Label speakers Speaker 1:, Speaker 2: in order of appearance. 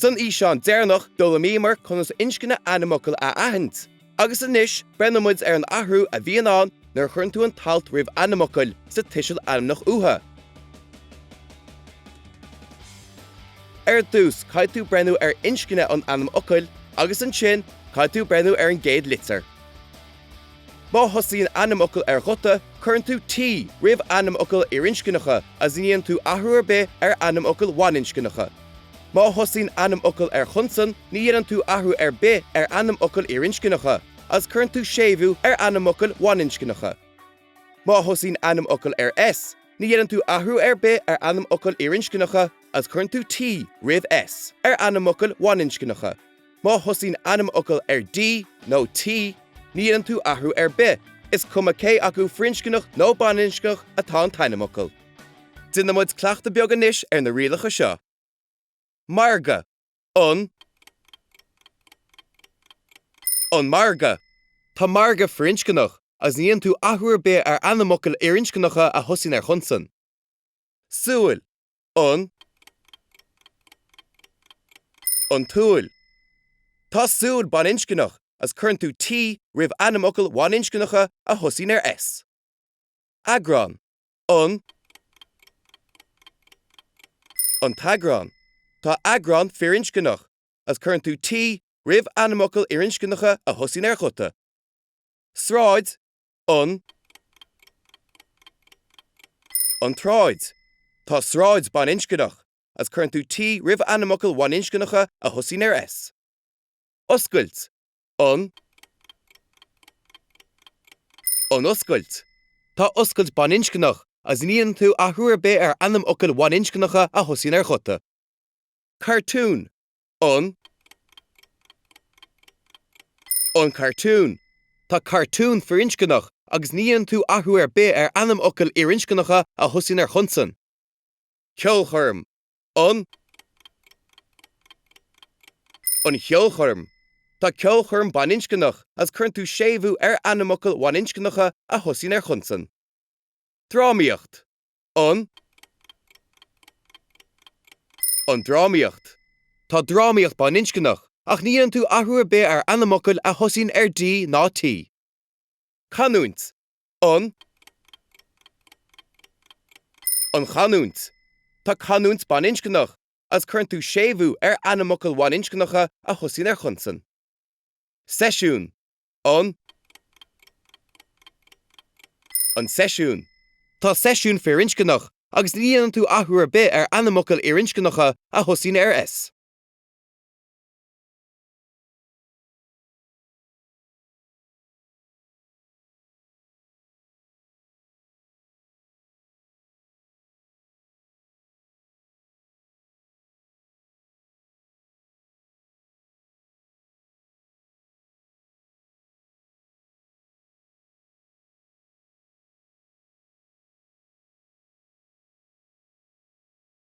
Speaker 1: San Físeán déarnach dul mímar chun is inscinne ainmfhocal a aithint. Agus inis, brennemuid an athrú a bhíon an nar churn tú an talt roimh ainmfhocal sa tiisiil ainmnach uatha. Dús, caid tú brenn inscinne an ainmfhocal agus an sin, caid tú brenn an géad litir. Má thosaíonn ainmfhocal chuta, churn tú tí roimh ainmfhocal inscinneacha as níonn tú athrú be ainmfhocal bhain inscinneacha. Má thosaíonn ainmfhocal chunsan, ní dhéanann tú athrú be ainmfhocal inscinneacha as churn tú séimhiú ainmfhocal bhain inscinneacha. Má thosaíonn ainmfhocal s, ní dhéanann tú athrú be ainmfhocal inscinneacha as churn tú tí roimh s ainmfhocal bhain inscinneacha. Má thosaíonn ainmfhocal d nó tí, ní dhéanann tú athrú be is cuma cé acu frinscineach nó bhain inscinneach atá an tainmfhocal. Dínamh cleachta beag anois na rialacha seo. Marga, an marga. Tá marga frinscineach as níonn tú athrú be ainmfhocal inscinneacha a thosaíonn chunsan. Súil, an túil. Tá súil bhain inscinneach as churn tú tí roimh ainmfhocal bhain inscinneacha a thosaíonn s. Agrán, an tagrán. Tá agrán inscinneach as churn tú tí roimh ainmfhocal inscinneacha a thosaíonn chuta. Sraith, an tráid. Tá sráid bhain inscinneach as churn tú tí roimh ainmfhocal bhain inscinneacha a thosaíonn s. Oscailt, an oscailt. Tá oscailt bhain inscinneach as níonn tú athrú be ainmfhocal bhain inscinneacha a thosaíonn chuta. Cartoon, an cartoon. Tá cartoon inscinneach agus níonn tú athrú be ainmfhocal inscinneacha a thosaíonn chunsan. Ceolchoirm, an cheolchoirm. Tá ceolchoirm bhain inscinneach as churn tú séimhiú ainmfhocal bhain inscinneacha a thosaíonn chunsan. Drámaíocht, an drámaíocht. Tá drámaíocht bhain inscinneach ach níonn tú athrú be ainmfhocal a thosaíonn d ná tí. Canúint, an chanúint. Tá canúint bhain inscinneach as churn tú séimhiú ainmfhocal bhain inscinneacha a thosaíonn chunsan. Seisiún, an seisiún. Tá seisiún inscinneach agus níonn tú athrú be ainmfhocal inscinneacha a thosaíonn s.